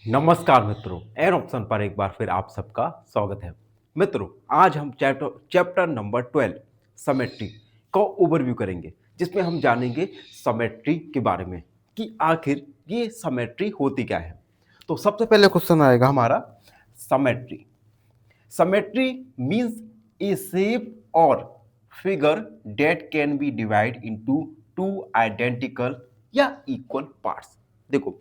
नमस्कार मित्रों, an option पर एक बार फिर आप सबका स्वागत है। मित्रों, आज हम चैप्टर नंबर 12 समेट्री का ओवरव्यू करेंगे, जिसमें हम जानेंगे समेट्री के बारे में कि आखिर ये समेट्री होती क्या है। तो सबसे पहले क्वेश्चन आएगा हमारा समेट्री। समेट्री मीन्स ए शेप और figure date can be divide into two identical या इक्वल पार्ट्स। देखो,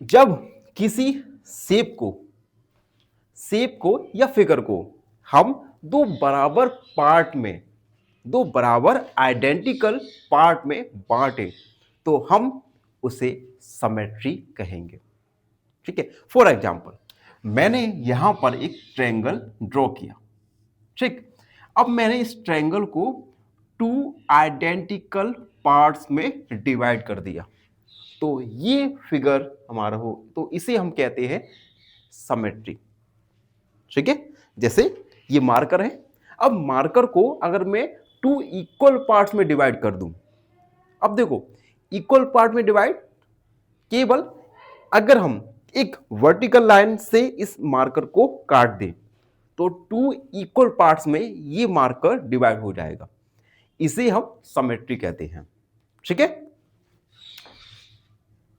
जब किसी शेप को या फिगर को हम दो बराबर पार्ट में, दो बराबर आइडेंटिकल पार्ट में बांटे तो हम उसे समेट्री कहेंगे। ठीक है। फॉर एग्जाम्पल, मैंने यहां पर एक ट्रायंगल ड्रॉ किया। ठीक। अब मैंने इस ट्रायंगल को टू आइडेंटिकल पार्ट्स में डिवाइड कर दिया तो ये फिगर हमारा हो, तो इसे हम कहते हैं समेट्री। ठीक है। जैसे ये मार्कर है, अब मार्कर को अगर मैं टू इक्वल पार्ट्स में डिवाइड कर दूं, अब देखो, इक्वल पार्ट में डिवाइड केवल अगर हम एक वर्टिकल लाइन से इस मार्कर को काट दें तो टू इक्वल पार्ट्स में ये मार्कर डिवाइड हो जाएगा। इसे हम समेट्री कहते हैं। ठीक है।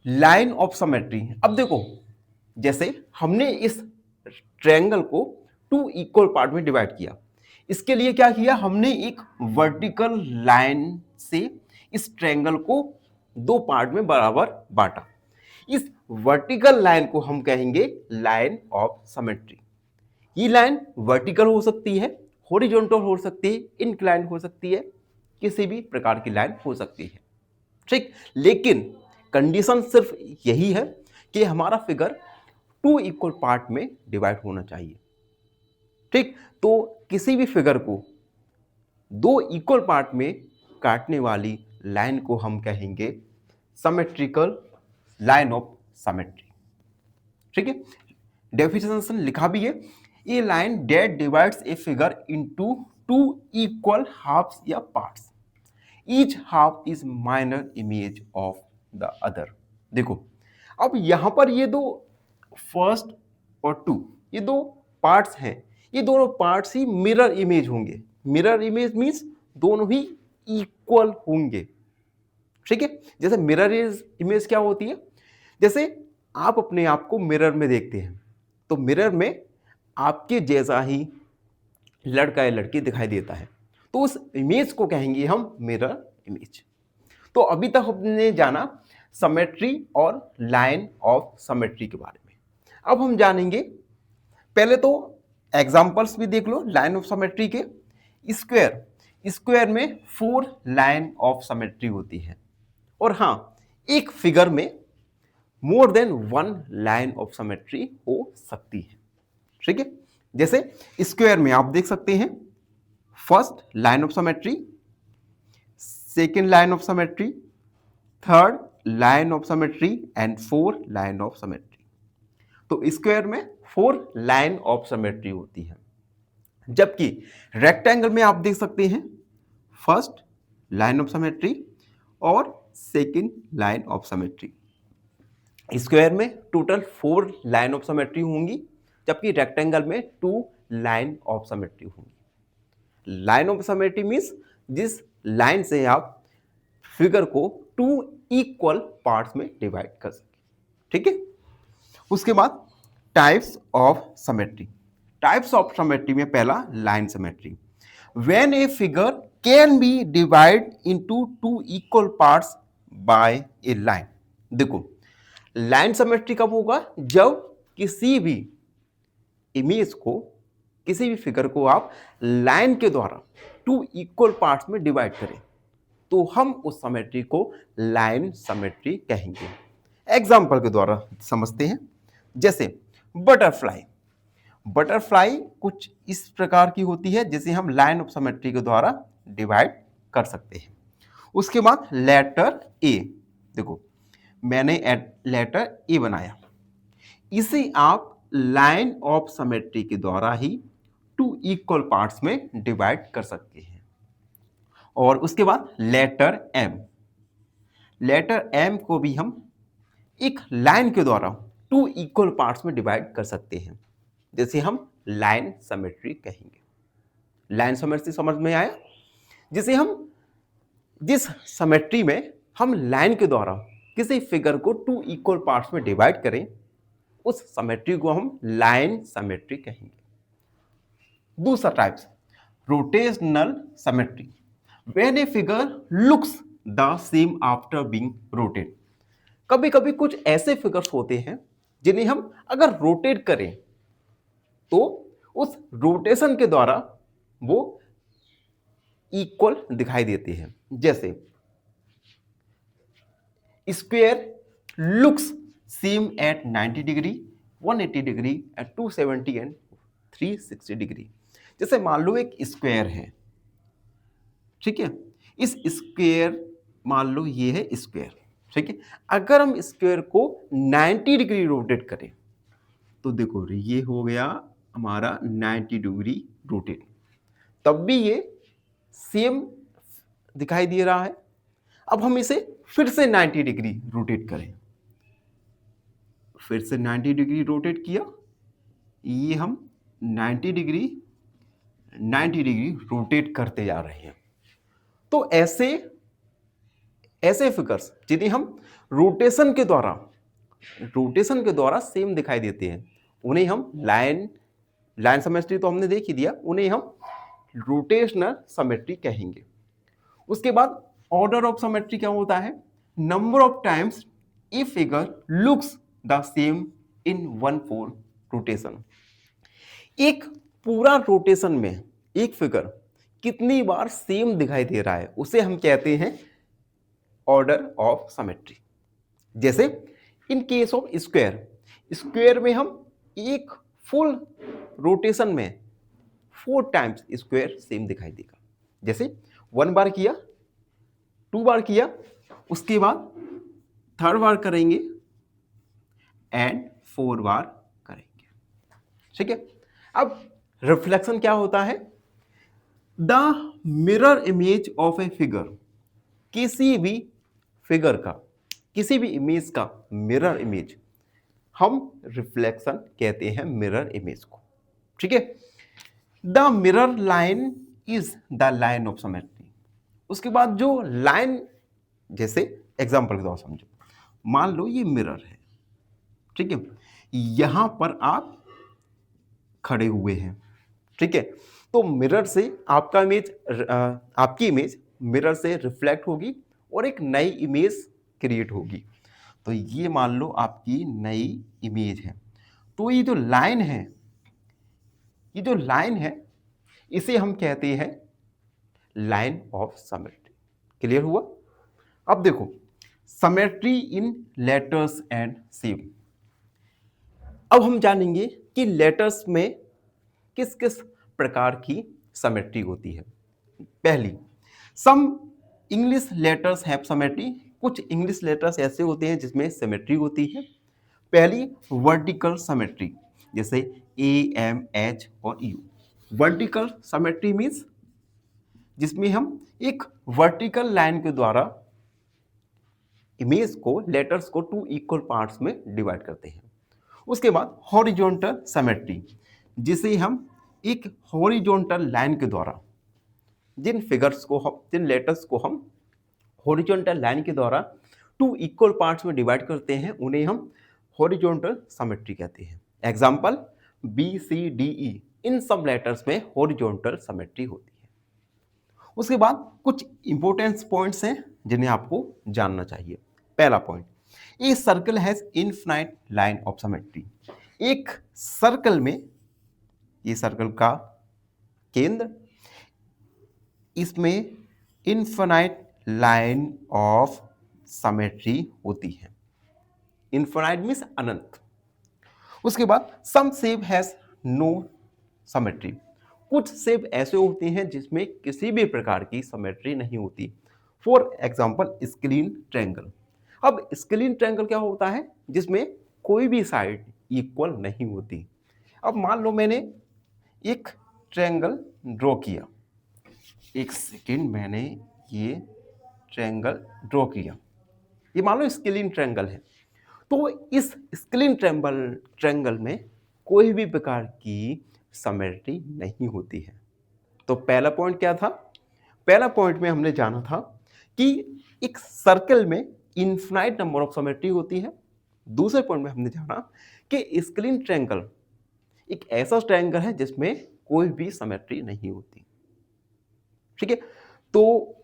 लाइन ऑफ समेट्री, अब देखो, जैसे हमने इस ट्रायंगल को टू इक्वल पार्ट में डिवाइड किया, इसके लिए क्या किया, हमने एक वर्टिकल लाइन से इस ट्रायंगल को दो पार्ट में बराबर बांटा। इस वर्टिकल लाइन को हम कहेंगे लाइन ऑफ समेट्री। ये लाइन वर्टिकल हो सकती है, हॉरिजॉन्टल हो सकती है, इंक्लाइन हो सकती है, किसी भी प्रकार की लाइन हो सकती है। ठीक। लेकिन कंडीशन सिर्फ यही है कि हमारा फिगर टू इक्वल पार्ट में डिवाइड होना चाहिए। ठीक। तो किसी भी फिगर को दो इक्वल पार्ट में काटने वाली लाइन को हम कहेंगे सिमेट्रिकल लाइन ऑफ सिमेट्री। ठीक है। डेफिनेशन लिखा भी है, a line that divides a figure into two equal halves या parts, each half is mirror image of the other. देखो, अब यहां पर ये दो फर्स्ट और टू, ये दो पार्ट्स हैं, ये दोनों पार्ट्स ही मिरर इमेज होंगे। मिरर इमेज मींस दोनों ही इक्वल होंगे। ठीक है। जैसे मिरर इमेज क्या होती है, जैसे आप अपने आप को मिरर में देखते हैं तो मिरर में आपके जैसा ही लड़का या लड़की दिखाई देता है, तो उस इमेज को कहेंगे हम मिरर इमेज। तो अभी तक हमने जाना समेट्री और लाइन ऑफ समेट्री के बारे में। अब हम जानेंगे, पहले तो एग्जांपल्स भी देख लो लाइन ऑफ समेट्री के। स्क्वायर में 4 लाइन ऑफ समेट्री होती है, और हाँ, एक फिगर में मोर देन 1 लाइन ऑफ समेट्री हो सकती है। ठीक है। जैसे स्क्वायर में आप देख सकते हैं first line of symmetry, second line of symmetry, third line of symmetry and fourth line of symmetry. तो स्क्वायर में 4 लाइन ऑफ सिमेट्री होती है, जबकि रेक्टेंगल में आप देख सकते हैं फर्स्ट लाइन ऑफ सिमेट्री और second line of symmetry. Square में टोटल 4 लाइन ऑफ सिमेट्री होंगी, जबकि रेक्टेंगल में 2 लाइन ऑफ सिमेट्री होंगी। लाइन ऑफ सिमेट्री मींस जिस लाइन से आप फिगर को 2 इक्वल पार्ट्स में डिवाइड कर सके। ठीक है। उसके बाद types of symmetry. Types of symmetry में पहला line symmetry. When a figure can be divide into 2 equal parts bye A line. देखो, लाइन सिमेट्री कब होगा, जब किसी भी इमेज को, किसी भी फिगर को आप लाइन के द्वारा 2 इक्वल पार्ट्स में डिवाइड करें तो हम उस सिमेट्री को लाइन सिमेट्री कहेंगे। एग्जांपल के द्वारा समझते हैं। जैसे बटरफ्लाई कुछ इस प्रकार की होती है जिसे हम लाइन ऑफ सिमेट्री के द्वारा डिवाइड कर सकते हैं। उसके बाद लेटर ए। देखो, मैंने लेटर ए बनाया, इसे आप लाइन ऑफ सिमेट्री के द्वारा ही 2 इक्वल पार्ट्स में डिवाइड कर सकते हैं। और उसके बाद लेटर एम। लेटर एम को भी हम एक लाइन के द्वारा टू इक्वल पार्ट्स में डिवाइड कर सकते हैं, जैसे हम लाइन सिमेट्री कहेंगे। लाइन सिमेट्री समझ में आया? जिसे हम जिस सिमेट्री में हम लाइन के द्वारा किसी फिगर को टू इक्वल पार्ट्स में डिवाइड करें, उस सिमेट्री को हम लाइन सिमेट्री कहेंगे। दूसरा types, rotational symmetry, when a figure looks the same after being rotate. कभी कभी कुछ ऐसे फिगर्स होते हैं जिन्हें हम अगर रोटेट करें तो उस रोटेशन के द्वारा वो इक्वल दिखाई देते हैं। जैसे square looks same at 90 degree, 180 degree, at 270 and 360 degree. जैसे मान लो एक स्क्वायर है, ठीक है, इस स्क्वायर मान लो ये है स्क्वायर, ठीक है। अगर हम स्क्वायर को 90 डिग्री रोटेट करें तो देखो ये हो गया हमारा 90 डिग्री रोटेट, तब भी ये सेम दिखाई दे रहा है। अब हम इसे फिर से 90 डिग्री रोटेट करें, फिर से 90 डिग्री रोटेट किया, ये हम 90 डिग्री रोटेट करते जा रहे हैं। तो ऐसे फिगर्स जिन्हें हम रोटेशन के द्वारा सेम दिखाई देते हैं, उन्हें हम लाइन सिमेट्री तो हमने देख ही दिया, उन्हें हम रोटेशनल सिमेट्री कहेंगे। उसके बाद ऑर्डर ऑफ सिमेट्री क्या होता है? Number of times a figure looks the same in 1/4 rotation. एक पूरा रोटेशन में एक फिगर कितनी बार सेम दिखाई दे रहा है, उसे हम कहते हैं ऑर्डर ऑफ सिमेट्री। जैसे इन केस ऑफ स्क्वायर में हम एक फुल रोटेशन में 4 टाइम्स स्क्वायर सेम दिखाई देगा। जैसे 1 बार किया, 2 बार किया, उसके बाद 3rd बार करेंगे एंड 4 बार करेंगे, ठीक है। अब रिफ्लेक्शन क्या होता है? The mirror image of a figure, किसी भी फिगर का, किसी भी इमेज का मिरर इमेज हम रिफ्लेक्शन कहते हैं, मिरर इमेज को, ठीक है। The mirror line is the line of symmetry. उसके बाद जो लाइन, जैसे एग्जांपल के द्वारा समझो, मान लो ये मिरर है, ठीक है, यहां पर आप खड़े हुए हैं, ठीक है। तो मिरर से आपकी इमेज मिरर से रिफ्लेक्ट होगी और एक नई इमेज क्रिएट होगी। तो ये मान लो आपकी नई इमेज है। तो ये जो लाइन है, इसे हम कहते हैं लाइन ऑफ सिमेट्री। क्लियर हुआ? अब देखो symmetry in letters and shape. अब हम जानेंगे कि लेटर्स में किस किस प्रकार की सिमेट्री होती है। पहली, some English letters have symmetry. कुछ इंग्लिश लेटर्स ऐसे होते हैं जिसमें सिमेट्री होती है। पहली वर्टिकल सिमेट्री, जैसे ए, एम, एच और यू। वर्टिकल सिमेट्री मीन्स जिसमें हम एक वर्टिकल लाइन के द्वारा इमेज को, लेटर्स को 2 इक्वल पार्ट्स में डिवाइड करते हैं। उसके बाद हॉरिजॉन्टल सिमेट्री, जिसे हम एक हॉरिजॉन्टल लाइन के द्वारा जिन लेटर्स को हम हॉरिजॉन्टल लाइन के द्वारा 2 इक्वल पार्ट्स में डिवाइड करते हैं, उन्हें हम हॉरिजॉन्टल सिमेट्री कहते हैं। एग्जांपल बी, सी, डी, ई, इन सब लेटर्स में हॉरिजॉन्टल सिमेट्री होती है। उसके बाद कुछ इंपॉर्टेंट पॉइंट्स हैं जिन्हें आपको जानना चाहिए। पहला point, a circle has infinite line of symmetry. एक सर्कल में, ये सर्कल का केंद्र, इसमें इनफिनाइट लाइन ऑफ सिमेट्री होती है। इनफिनाइट मीन्स अनंत। उसके बाद some shape has no symmetry. कुछ शेप ऐसे होते हैं जिसमें किसी भी प्रकार की सिमेट्री नहीं होती। For example scalene triangle. अब स्क्लीन ट्रायंगल क्या होता है? जिसमें कोई भी साइड इक्वल नहीं होती। अब मान लो मैंने एक ट्रायंगल ड्रॉ किया, एक सेकेंड, मैंने ये ट्रायंगल ड्रॉ किया, ये मान लो स्क्लीन ट्रायंगल है। तो इस स्क्रीन ट्रायंगल में कोई भी प्रकार की सिमेट्री नहीं होती है। तो पहला पॉइंट क्या था? पहला पॉइंट में हमने जाना था कि एक सर्कल में इनफिनाइट नंबर ऑफ सिमेट्री होती है। दूसरे पॉइंट में हमने जाना कि स्क्रीन ट्रायंगल एक ऐसा ट्रायंगल है जिसमें कोई भी सिमेट्री नहीं होती। ठीक है, तो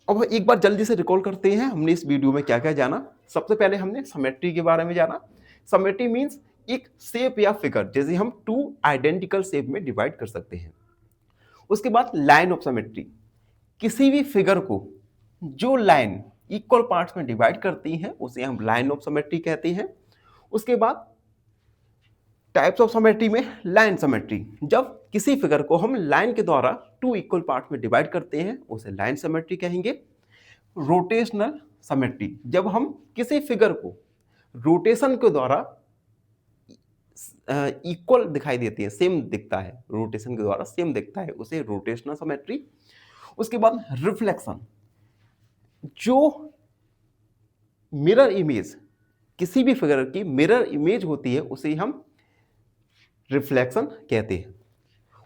अब एक बार जल्दी से रिकॉल करते हैं हमने इस वीडियो में क्या क्या जाना। सबसे पहले हमने सिमेट्री के बारे में जाना। सिमेट्री मींस एक शेप या फिगर, जैसे हम टू आइडेंटिकल शेप में डिवाइड कर सकते हैं। उसके बाद लाइन ऑफ सिमेट्री, किसी भी फिगर को जो लाइन इक्वल पार्ट्स में डिवाइड करती है उसे हम लाइन ऑफ सिमेट्री कहते हैं। उसके बाद टाइप्स ऑफ सिमेट्री में लाइन सिमेट्री, जब किसी फिगर को हम लाइन के द्वारा टू इक्वल पार्ट्स में डिवाइड करते हैं उसे लाइन सिमेट्री कहेंगे। रोटेशनल सिमेट्री, जब हम किसी फिगर को रोटेशन के द्वारा इक्वल दिखाई देती है, सेम दिखता है, रोटेशन के द्वारा सेम दिखता है, उसे रोटेशनल सिमेट्री। उसके बाद रिफ्लेक्शन, जो मिरर इमेज किसी भी फिगर की मिरर इमेज होती है उसे हम रिफ्लेक्शन कहते हैं।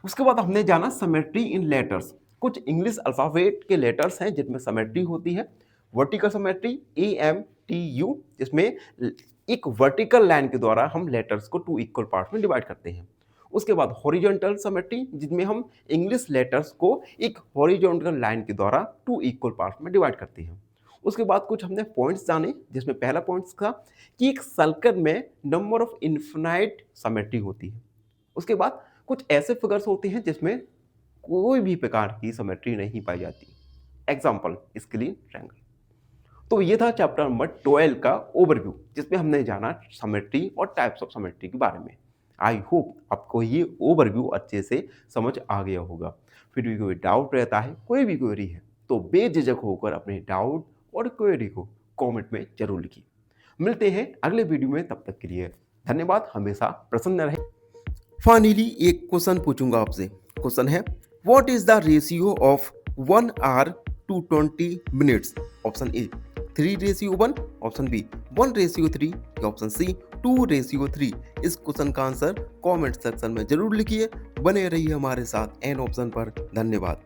उसके बाद हमने जाना सिमेट्री इन लेटर्स, कुछ इंग्लिश अल्फाबेट के लेटर्स हैं जिनमें सिमेट्री होती है। वर्टिकल सिमेट्री AMTU, जिसमें एक वर्टिकल लाइन के द्वारा हम लेटर्स को टू इक्वल पार्ट्स में डिवाइड करते हैं। उसके बाद हॉरिजॉन्टल सिमेट्री, जिसमें हम इंग्लिश लेटर्स को एक हॉरिजॉन्टल लाइन के द्वारा टू इक्वल पार्ट्स में डिवाइड करते हैं। उसके बाद कुछ हमने पॉइंट्स जाने, जिसमें पहला पॉइंट था कि एक सर्कल में नंबर ऑफ इनफिनाइट सिमेट्री होती है। उसके बाद कुछ ऐसे फिगर्स होते हैं जिसमें कोई भी प्रकार की सिमेट्री नहीं पाई जाती। Example screen triangle. तो ये था चैप्टर नंबर 12 का ओवरव्यू, जिसमें हमने जाना सिमेट्री और टाइप्स ऑफ सिमेट्री के बारे में। आई होप आपको ये ओवरव्यू अच्छे से समझ आ गया होगा। फिर भी कोई डाउट रहता है, कोई भी क्वेरी है, तो बेझिझक होकर अपने डाउट और क्वेरी को कमेंट में जरूर लिखिए। मिलते हैं अगले वीडियो में, तब तक के लिए धन्यवाद। हमेशा प्रसन्न रहे। फाइनली एक क्वेश्चन पूछूंगा आपसे। क्वेश्चन है, what is the ratio of 1 hour to 20 minutes? Option A 3:1, option B 1:3, option C 2:3। इस क्वेश्चन का आंसर कमेंट सेक्शन में जरूर लिखिए। बने रहिए हमारे साथ एन ऑप्शन पर। धन्यवाद।